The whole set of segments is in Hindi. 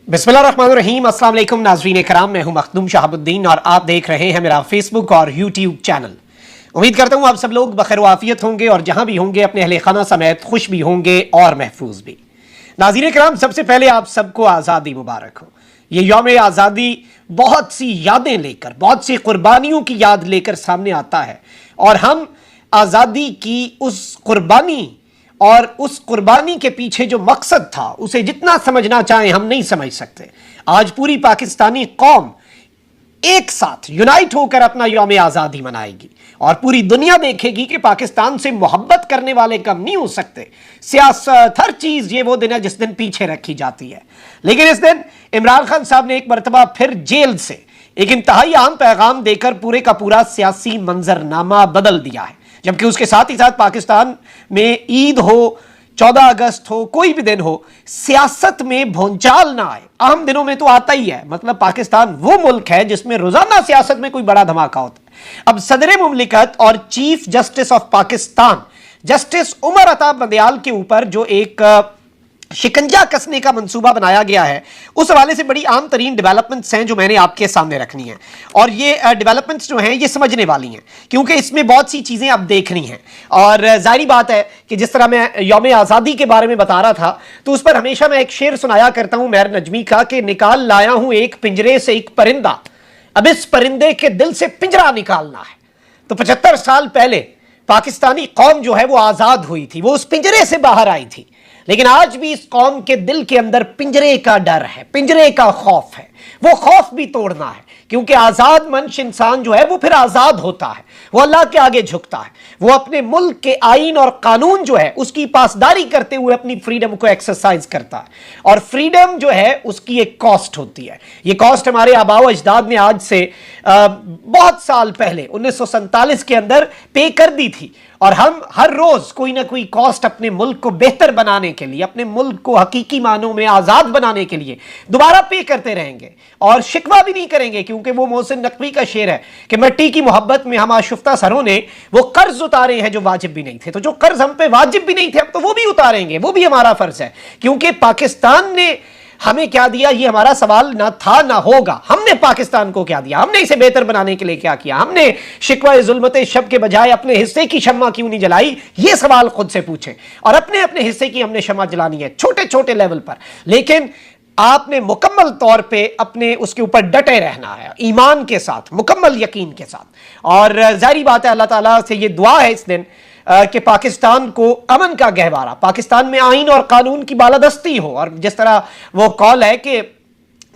बिस्मिल्लाहिर्रहमानिर्रहीम। अस्सलाम वालेकुम नाज़रीन कराम, मैं हूं मखदूम शहाबुद्दीन और आप देख रहे हैं मेरा फेसबुक और यूट्यूब चैनल। उम्मीद करता हूं आप सब लोग बखैर वाफियत होंगे और जहां भी होंगे अपने अहले खाना समेत खुश भी होंगे और महफूज भी। नाज़रीन कराम, सबसे पहले आप सबको आज़ादी मुबारक हो। ये यौम आज़ादी बहुत सी यादें लेकर, बहुत सी कुर्बानियों की याद लेकर सामने आता है और हम आज़ादी की उस कुर्बानी और उस कुर्बानी के पीछे जो मकसद था उसे जितना समझना चाहें हम नहीं समझ सकते। आज पूरी पाकिस्तानी कौम एक साथ यूनाइट होकर अपना यौम आज़ादी मनाएगी और पूरी दुनिया देखेगी कि पाकिस्तान से मोहब्बत करने वाले कम नहीं हो सकते। सियासत, हर चीज, ये वो दिन है जिस दिन पीछे रखी जाती है। लेकिन इस दिन इमरान खान साहब ने एक मरतबा फिर जेल से एक इंतहाई अहम पैगाम देकर पूरे का पूरा सियासी मंजरनामा बदल दिया है। जबकि उसके साथ ही साथ पाकिस्तान में ईद हो, 14 अगस्त हो, कोई भी दिन हो, सियासत में भूचाल ना आए। अहम दिनों में तो आता ही है। मतलब पाकिस्तान वो मुल्क है जिसमें रोजाना सियासत में कोई बड़ा धमाका होता है। अब सदर मुमलिकत और chief justice of Pakistan justice Umar Ata Bandial के ऊपर जो एक शिकंजा कसने का मंसूबा बनाया गया है, उस हवाले से बड़ी आम तरीन डेवलपमेंट्स हैं जो मैंने आपके सामने रखनी है। और ये डेवलपमेंट्स जो हैं ये समझने वाली हैं क्योंकि इसमें बहुत सी चीज़ें अब देखनी हैं। और जाहिर बात है कि जिस तरह मैं यौम आज़ादी के बारे में बता रहा था तो उस पर हमेशा मैं एक शेर सुनाया करता हूँ मेहर नजमी का कि निकाल लाया हूँ एक पिंजरे से एक परिंदा, अब इस परिंदे के दिल से पिंजरा निकालना है। तो 75 साल पहले पाकिस्तानी कौम जो है वो आज़ाद हुई थी, वो उस पिंजरे से बाहर आई थी। लेकिन आज भी इस कौम के दिल के अंदर पिंजरे का डर है, पिंजरे का खौफ है। वो खौफ भी तोड़ना है क्योंकि आजाद मंश इंसान जो है वो फिर आजाद होता है, वो अल्लाह के आगे झुकता है, वो अपने मुल्क के आईन और कानून जो है उसकी पासदारी करते हुए अपनी फ्रीडम को एक्सरसाइज करता है। और फ्रीडम जो है उसकी एक कॉस्ट होती है। ये कॉस्ट हमारे आबाओ अजदाद ने आज से बहुत साल पहले 1947 के अंदर पे कर दी थी। और हम हर रोज कोई ना कोई कॉस्ट अपने मुल्क को बेहतर बनाने के लिए, अपने मुल्क को हकीकी मानों में आजाद बनाने के लिए दोबारा पे करते रहेंगे और शिकवा भी नहीं करेंगे क्योंकि वो मोहसिन नकवी का शेर है कि मिट्टी की मोहब्बत में हम आशुफ्ता सरों ने वो कर्ज उतारे हैं जो वाजिब भी नहीं थे। तो जो कर्ज हम पे वाजिब भी नहीं थे अब तो वो भी उतारेंगे, वो भी हमारा फर्ज है क्योंकि पाकिस्तान ने हमें क्या दिया ये हमारा सवाल ना था ना होगा। हमने पाकिस्तान को क्या दिया, हमने इसे बेहतर बनाने के लिए क्या किया, हमने शिकवा जुल्मत शब के बजाय अपने हिस्से की शम्मा क्यों नहीं जलाई, ये सवाल खुद से पूछें। और अपने अपने हिस्से की हमने शम्मा जलानी है छोटे छोटे लेवल पर, लेकिन आपने मुकम्मल तौर पे अपने उसके ऊपर डटे रहना है, ईमान के साथ, मुकम्मल यकीन के साथ। और जाहिर बात है अल्लाह ताला से ये दुआ है इस दिन कि पाकिस्तान को अमन का गहवारा, पाकिस्तान में आईन और कानून की बालादस्ती हो। और जिस तरह वो कॉल है कि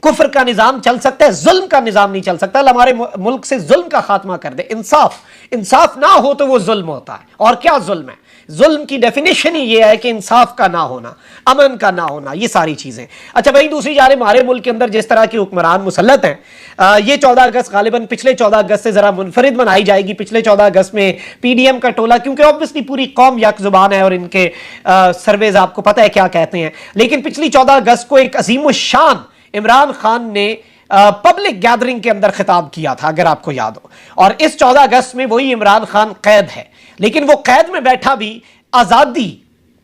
कुफ्र का निजाम चल सकता है, जुल्म का निजाम नहीं चल सकता, हमारे मुल्क से जुल्म का खात्मा कर दे। इंसाफ ना हो तो वो जुल्म होता है। और क्या जुल्म है? जुल्म की डेफिनेशन ही ये है कि इंसाफ का ना होना, अमन का ना होना, ये सारी चीजें। अच्छा भाई, दूसरी जानिब हमारे मुल्क के अंदर जिस तरह के हुक्मरान मुसल्लत हैं, ये 14 अगस्त गालिबन पिछले 14 अगस्त से जरा मुनफरिद मनाई जाएगी। पिछले 14 अगस्त में पीडीएम का टोला, क्योंकि ऑब्वियसली पूरी कौम यक जुबान है और इनके सर्वेज आपको पता है क्या कहते हैं। लेकिन पिछली 14 अगस्त को एक अजीम शान इमरान खान ने पब्लिक गैदरिंग के अंदर खिताब किया था, अगर आपको याद हो। और इस 14 अगस्त में वही इमरान खान कैद है, लेकिन वो कैद में बैठा भी आजादी,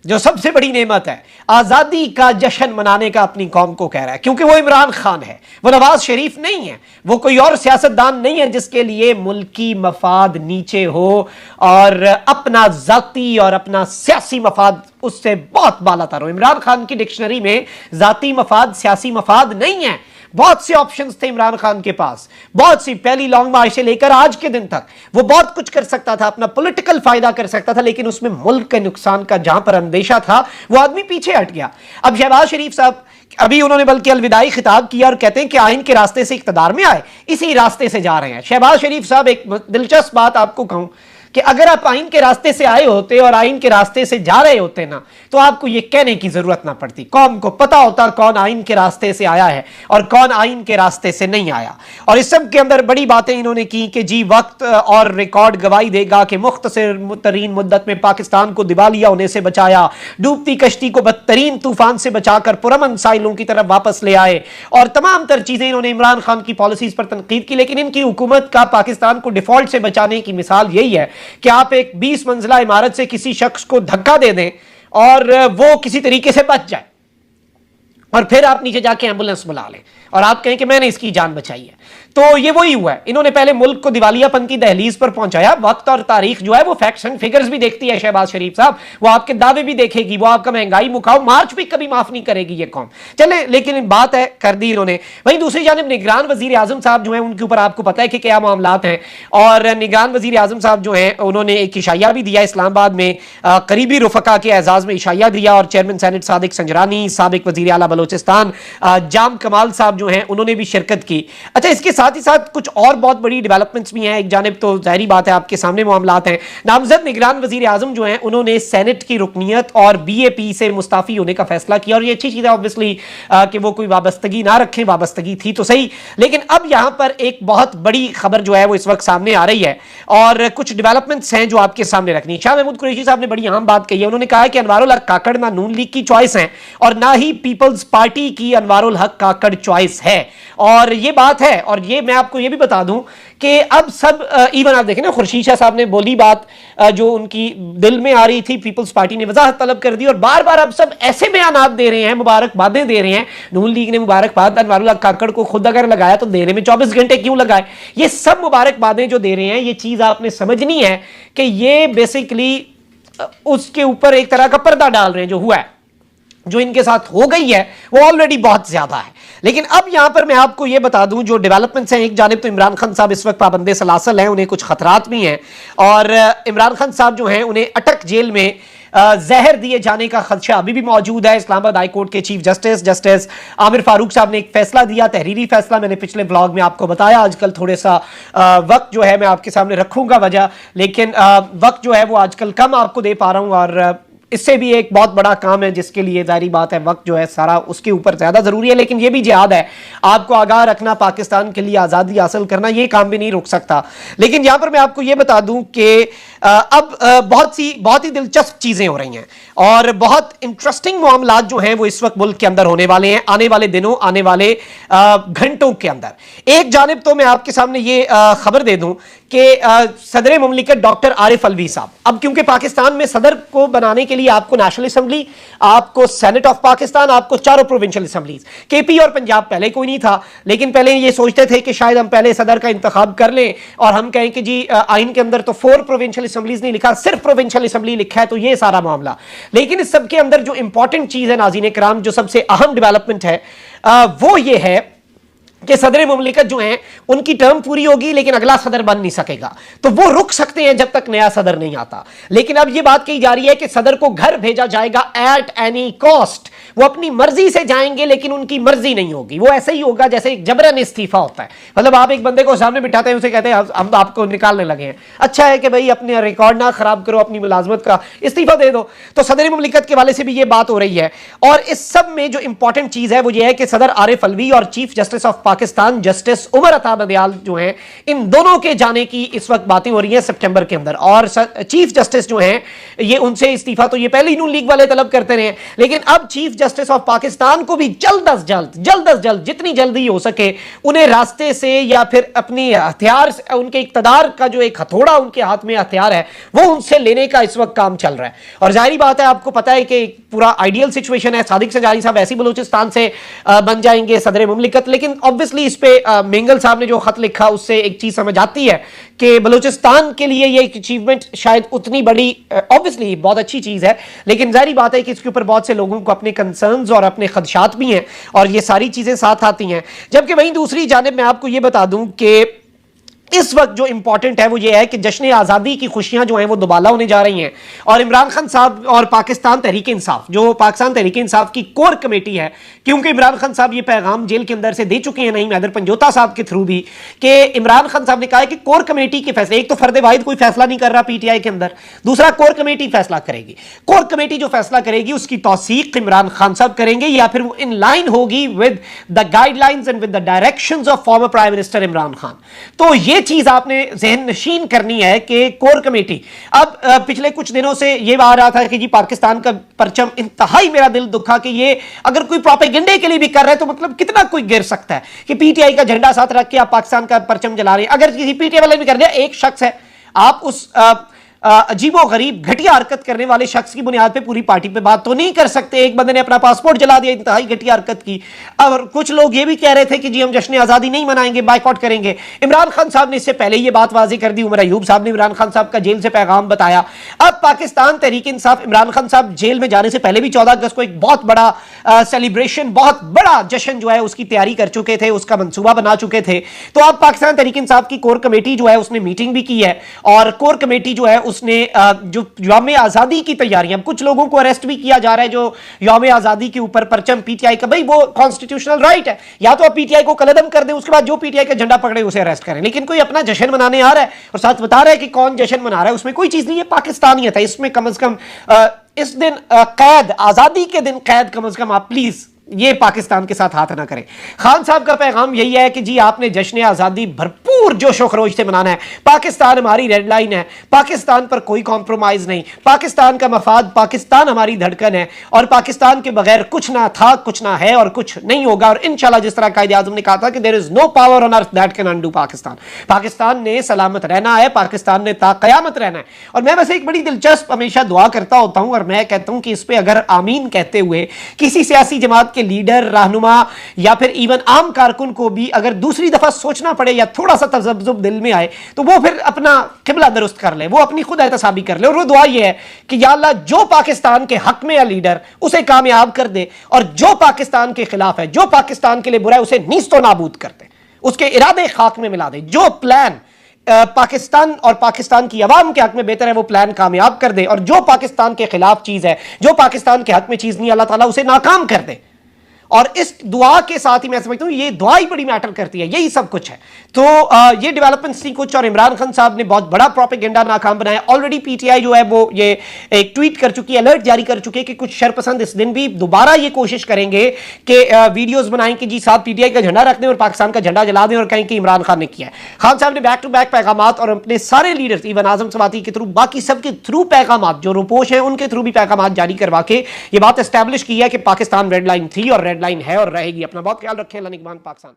जो सबसे बड़ी नेमत है, आजादी का जश्न मनाने का अपनी कौम को कह रहा है। क्योंकि वो इमरान खान है, वो नवाज शरीफ नहीं है, वो कोई और सियासतदान नहीं है जिसके लिए मुल्की मफाद नीचे हो और अपना जाती और अपना सियासी मफाद उससे बहुत बालातर हो। इमरान खान की डिक्शनरी में जाती मफाद सियासी मफाद नहीं है। बहुत से ऑप्शंस थे इमरान खान के पास, बहुत सी, पहली लॉन्ग मार्च से लेकर आज के दिन तक वो बहुत कुछ कर सकता था, अपना पॉलिटिकल फायदा कर सकता था, लेकिन उसमें मुल्क के नुकसान का जहां पर अंदेशा था वो आदमी पीछे हट गया। अब शहबाज शरीफ साहब अभी उन्होंने बल्कि अलविदाई खिताब किया और कहते हैं कि आइन के रास्ते से इक्तदार में आए, इसी रास्ते से जा रहे हैं। शहबाज शरीफ साहब, एक दिलचस्प बात आपको कहूं कि अगर आप आइन के रास्ते से आए होते और आइन के रास्ते से जा रहे होते ना, तो आपको यह कहने की जरूरत ना पड़ती। कौम को पता होता कौन आइन के रास्ते से आया है और कौन आइन के रास्ते से नहीं आया। और इस सब के अंदर बड़ी बातें इन्होंने की कि जी वक्त और रिकॉर्ड गवाही देगा कि मुख्तसर तरीन मुद्दत में पाकिस्तान को दिवालिया होने से बचाया, डूबती कश्ती को बदतरीन तूफान से बचाकर पुरअमन साहिलों की तरफ वापस ले आए, और तमाम तर चीजें इन्होंने इमरान खान की पॉलिसीज पर तनकीद की। लेकिन इनकी हुकूमत का पाकिस्तान को डिफॉल्ट से बचाने की मिसाल यही है कि आप एक 20 मंजिला इमारत से किसी शख्स को धक्का दे दें और वो किसी तरीके से बच जाए, और फिर आप नीचे जाके एम्बुलेंस बुला लें और आप कहें कि मैंने इसकी जान बचाई है। तो ये वही हुआ है, इन्होंने पहले मुल्क को दिवालियापन की दहलीज पर पहुंचाया। वक्त और तारीख जो है वो फैक्ट्स एंड फिगर्स भी देखती है शहबाज शरीफ साहब, वो आपके दावे भी देखेगी, वो आपका महंगाई मुकाओ मार्च भी कभी माफ नहीं करेगी ये कौम। चले, लेकिन बात है कर दी इन्होंने। वहीं दूसरी जानिब निगरान वजीर आजम साहब जो है उनके ऊपर आपको पता है कि क्या मामलात हैं, और निगरान वजीर आजम साहब जो है उन्होंने एक इशाया भी दिया इस्लामाबाद में, करीबी रुफका के एजाज में इशाया दिया, और चेयरमैन सेनेट सादिक संजरानी, साबिक वजीर आला बलोचिस्तान जाम कमाल साहब जो हैं उन्होंने भी शिरकत की। अच्छा, इसके साथ ही साथ कुछ और बहुत बड़ी डेवलपमेंट्स भी हैं। एक जानिब तो जाहिर बात है आपके सामने मामलात हैं, नामजद निगरान वजीर आजम जो हैं उन्होंने सेनेट की रुकनियत और बीएपी से मुस्ताफी होने का फैसला किया, और ये अच्छी चीज है ऑब्वियसली कि वो कोई वाबस्तगी ना रखें, वाबस्तगी थी तो सही। लेकिन अब यहां पर एक बहुत बड़ी खबर जो है वो इस वक्त सामने आ रही है, और कुछ डेवलपमेंट्स हैं जो आपके सामने रखनी। शाह महमूद कुरैशी साहब ने बड़ी अहम बात कही है, उन्होंने कहा कि अनवारुल हक काकड़ ना नून लीग की चॉइस है और ना ही पीपल्स पार्टी की अनवारुल हक काकड़ चॉइस है। और ये बात है, और ये मैं आपको ये भी बता दूं कि अब सब इवन आप देखें ना, खुर्शीद शाह साहब ने बोली बात जो उनकी दिल में आ रही थी, पीपल्स पार्टी ने वजाहत तलब कर दी, और बार बार अब सब ऐसे बयानात दे रहे हैं, मुबारकबादें दे रहे हैं। नून लीग ने मुबारकबाद अनवारुल हक काकड़ को खुद अगर लगाया तो देने में 24 घंटे क्यों लगाए? ये सब मुबारकबादें जो दे रहे हैं, ये चीज आपने समझनी है कि ये बेसिकली उसके ऊपर एक तरह का पर्दा डाल रहे हैं। जो हुआ है, जो इनके साथ हो गई है वो ऑलरेडी बहुत ज्यादा है। लेकिन अब यहां पर मैं आपको यह बता दूं जो डेवलपमेंट्स हैं, एक जानिब तो इमरान खान साहब इस वक्त पाबंदे सलासल हैं, उन्हें कुछ खतरात भी हैं, और इमरान खान साहब जो हैं उन्हें अटक जेल में जहर दिए जाने का खदशा अभी भी मौजूद है। इस्लामाबाद हाई कोर्ट के चीफ जस्टिस आमिर फारूक साहब ने एक फैसला दिया, तहरीरी फैसला, मैंने पिछले ब्लॉग में आपको बताया। आजकल थोड़ा सा वक्त जो है मैं आपके सामने रखूंगा वजह, लेकिन वक्त जो है वो आजकल कम आपको दे पा रहा हूं, और इससे भी एक बहुत बड़ा काम है जिसके लिए जारी बात है वक्त जो है सारा उसके ऊपर ज्यादा जरूरी है। लेकिन यह भी जिहाद है, आपको आगाह रखना, पाकिस्तान के लिए आजादी हासिल करना, यह काम भी नहीं रुक सकता। लेकिन यहां पर मैं आपको यह बता दूं कि अब बहुत ही दिलचस्प चीजें हो रही हैं, और बहुत इंटरेस्टिंग मामलात जो हैं वो इस वक्त मुल्क के अंदर होने वाले हैं आने वाले दिनों, आने वाले घंटों के अंदर। एक जानिब तो मैं आपके सामने ये खबर दे दूं कि सदर मुमलिकत डॉक्टर आरिफ अलवी साहब, अब क्योंकि पाकिस्तान में सदर को बनाने के लिए आपको नेशनल असेंबली, आपको सेनेट ऑफ पाकिस्तान, आपको चारों प्रोविंशियल असेंबलीज, केपी और पंजाब पहले कोई नहीं था, लेकिन पहले ये सोचते थे कि शायद हम पहले सदर का इंतखाब कर लें और हम कहें कि जी आइन के अंदर तो 4 प्रोविंशियल असेंबलीज नहीं लिखा, सिर्फ प्रोविंशियल असेंबली लिखा है, तो ये सारा मामला। लेकिन इस सब के अंदर जो इंपॉर्टेंट चीज है नाज़रीन कराम, जो सबसे अहम डेवलपमेंट है वो ये है कि सदर मुमलिकत जो हैं उनकी टर्म पूरी होगी, लेकिन अगला सदर बन नहीं सकेगा, तो वो रुक सकते हैं जब तक नया सदर नहीं आता। लेकिन अब ये बात कही जा रही है कि सदर को घर भेजा जाएगा एट एनी कॉस्ट, वो अपनी मर्जी से जाएंगे, लेकिन उनकी मर्जी नहीं होगी। वो ऐसे ही होगा जैसे एक जबरन इस्तीफा होता है, मतलब आप एक बंदे को सामने बिठाते हैं, उसे कहते हैं हम आपको निकालने लगे हैं, अच्छा है कि भाई अपने रिकॉर्ड ना खराब करो, अपनी मुलाजमत का इस्तीफा दे दो। तो सदर मुमलिकत के वाले से भी ये बात हो रही है, और इस सब में जो इंपॉर्टेंट चीज है वो ये है कि सदर आरिफ अलवी और chief justice of Pakistan justice Umar Ata Bandial जो हैं, इन दोनों के जाने की इस वक्त बातें हो रही हैं सितंबर के अंदर। और चीफ जस्टिस जो हैं ये उनसे इस्तीफा तो ये पहले ही नून लीग वाले तलब करते रहे, लेकिन अब चीफ जस्टिस ऑफ पाकिस्तान को भी जल्द अज जल्द जितनी जल्दी हो सके उन्हें रास्ते से या फिर अपनी हथियार, उनके इक्तदार का जो एक हथौड़ा उनके हाथ में हथियार है वो उनसे लेने का इस वक्त काम चल रहा है। और जाहिर बात है, आपको पता है कि पूरा आइडियल सिचुएशन है, सादिक संजारी साहब ऐसी बलूचिस्तान से बन जाएंगे सदर मुमलिकत। लेकिन ऑब्वियसली इस पे मेंगल साहब ने जो खत लिखा उससे एक चीज समझ आती है कि बलूचिस्तान के लिए ये एक अचीवमेंट शायद उतनी बड़ी, ऑब्वियसली बहुत अच्छी चीज है, लेकिन जाहिर बात है कि इसके ऊपर बहुत से लोगों को अपने कंसर्न्स और अपने खदशात भी हैं, और ये सारी चीजें साथ आती हैं। जबकि वहीं दूसरी जानिब मैं आपको ये बता दूं कि इस वक्त जो इंपॉर्टेंट है वो ये है कि जश्न आज़ादी की खुशियां जो हैं वो दोबाला होने जा रही हैं, और इमरान खान साहब और पाकिस्तान तहरीक इंसाफ, जो पाकिस्तान तहरीक इंसाफ की कोर कमेटी है, क्योंकि इमरान खान साहब ये पैगाम जेल के अंदर से दे चुके हैं, नहीं हैदर पंजोता साहब के थ्रू भी, कि इमरान खान साहब ने कहा है कि कोर कमेटी के फैसले, एक तो फर्द वाहिद कोई फैसला नहीं कर रहा पीटीआई के अंदर, दूसरा कोर कमेटी फैसला करेगी। कोर कमेटी जो फैसला करेगी उसकी तौसीक इमरान खान साहब करेंगे, या फिर वो इन लाइन होगी with the guidelines and with the directions of former prime minister Imran Khan. तो ये चीज आपने ज़हन नशीन करनी है कि कोर कमेटी, अब पिछले कुछ दिनों से ये आ रहा था कि जी पाकिस्तान का परचम, इंतहाई मेरा दिल दुखा कि ये अगर कोई प्रोपेगेंडे के लिए भी कर रहे हैं तो मतलब कितना कोई गिर सकता है कि पीटीआई का झंडा साथ रख के आप पाकिस्तान का परचम जला रहे हैं। अगर किसी पीटीआई वाले भी कर दिया, एक शख्स है, आप उस अजीबो गरीब घटिया हरकत करने वाले शख्स की बुनियाद पे पूरी पार्टी पे बात तो नहीं कर सकते। एक बंदे ने अपना पासपोर्ट जला दिया, इंतहाई घटिया हरकत की। और कुछ लोग ये भी कह रहे थे कि जी हम जश्न आजादी नहीं मनाएंगे, बाइकआउट करेंगे। इमरान खान साहब ने इससे पहले ये बात वाजी कर दी। उमर अयूब साहब ने इमरान खान साहब का जेल से पैगाम बताया। अब पाकिस्तान तहरीक इंसाफ इमरान खान साहब जेल में जाने से पहले भी 14 अगस्त को एक बहुत बड़ा सेलिब्रेशन, बहुत बड़ा जश्न जो है उसकी तैयारी कर चुके थे, उसका मंसूबा बना चुके थे। तो अब पाकिस्तान तहरीक इंसाफ की कोर कमेटी जो है उसने मीटिंग भी की है और कोर कमेटी जो है उसने जो यौम आजादी की तैयारियां, कुछ लोगों को अरेस्ट भी किया जा रहा है जो यौम आजादी के ऊपर परचम पीटीआई का, भाई वो कॉन्स्टिट्यूशनल राइट है, या तो आप पीटीआई को कलअदम कर दें, उसके बाद जो पीटीआई का झंडा पकड़े उसे अरेस्ट करें। लेकिन कोई अपना जश्न मनाने आ रहा है और साथ बता रहा है कि कौन जश्न मना रहा है, उसमें कोई चीज नहीं है पाकिस्तानियत है। इसमें कम से कम इस दिन कैद, आजादी के दिन कैद कम से कम आप प्लीज ये पाकिस्तान के साथ हाथ ना करें। खान साहब का पैगाम यही है कि जी आपने जश्न आजादी भरपूर जोशो खरोश से मनाना है। पाकिस्तान हमारी रेड लाइन है, पाकिस्तान पर कोई कॉम्प्रोमाइज नहीं, पाकिस्तान का मफाद, पाकिस्तान हमारी धड़कन है और पाकिस्तान के बगैर कुछ ना था, कुछ ना है और कुछ नहीं होगा। और इंशाल्लाह जिस तरह कायदे आज़म ने कहा था कि there is no power on earth that can undo Pakistan, Pakistan ने सलामत रहना है, पाकिस्तान ने ता कयामत रहना है। और मैं बस एक बड़ी दिलचस्प हमेशा दुआ करता होता हूं और मैं कहता हूं कि इस पे अगर आमीन कहते हुए किसी सियासी जमात के लीडर, रहनुमा या फिर इवन आम कारकुन को भी अगर दूसरी दफा सोचना पड़े या थोड़ा सा तजब्जुब दिल में आए तो वो फिर अपना किबला दुरुस्त कर ले, वो अपनी खुद एहतसाबी कर ले और वो दुआ ये है कि या अल्लाह जो पाकिस्तान के हक में है लीडर उसे कामयाब कर दे और जो पाकिस्तान के खिलाफ है, जो पाकिस्तान के लिए बुरा है उसे नीस्तो नाबूद कर दे, उसके इरादे खाक में मिला दे। जो प्लान पाकिस्तान और पाकिस्तान की आवाम के हक में बेहतर है वो प्लान कामयाब कर दे और जो पाकिस्तान के खिलाफ चीज है, जो पाकिस्तान के हक में चीज नहीं, अल्लाह ताला उसे नाकाम कर दे। और इस दुआ के साथ ही मैं समझता हूं ये दुआ ही बड़ी मैटर करती है, यही सब कुछ है। तो ये डेवलपमेंट्स थी कुछ और इमरान खान साहब ने बहुत बड़ा प्रोपेगेंडा नाकाम बनाया। ऑलरेडी पीटीआई जो है वो ये एक ट्वीट कर चुकी है, अलर्ट जारी कर चुकी है कि कुछ शरपसंद इस दिन भी दोबारा ये कोशिश करेंगे कि वीडियोस बनाएं कि जी साहब पीटीआई का झंडा रख दें और पाकिस्तान का झंडा जला दें और कहें कि इमरान खान ने किया है। खान साहब ने बैक टू बैक पैगामात और अपने सारे लीडर्स, इवन आजम सवाती के थ्रू, बाकी सबके थ्रू पैगामात, जो रुपोश हैं उनके थ्रू भी पैगामात जारी करवा के ये बात एस्टैब्लिश की है कि पाकिस्तान रेड लाइन थी और रेड लाइन है और रहेगी। अपना बहुत ख्याल रखें। अल्लाह निगहबान पाकिस्तान।